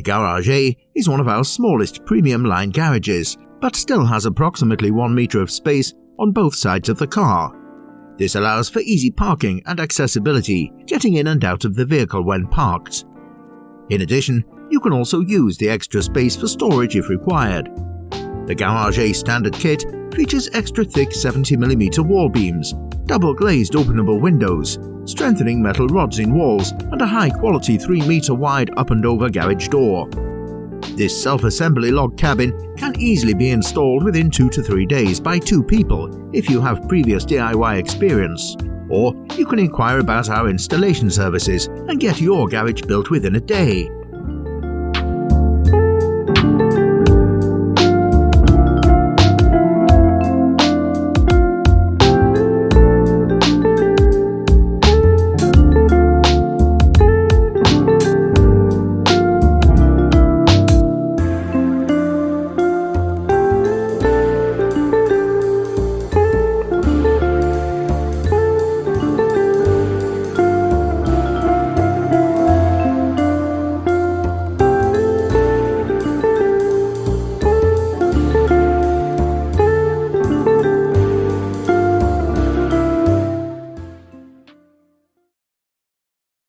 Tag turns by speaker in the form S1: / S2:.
S1: The Garage A is one of our smallest premium line garages, but still has approximately 1 meter of space on both sides of the car. This allows for easy parking and accessibility, getting in and out of the vehicle when parked. In addition, you can also use the extra space for storage if required. The Garage A standard kit features extra thick 70mm wall beams, double glazed openable windows, strengthening metal rods in walls, and a high-quality 3-meter wide up-and-over garage door. This self-assembly log cabin can easily be installed within 2 to 3 days by 2 people if you have previous DIY experience, or you can inquire about our installation services and get your garage built within a day.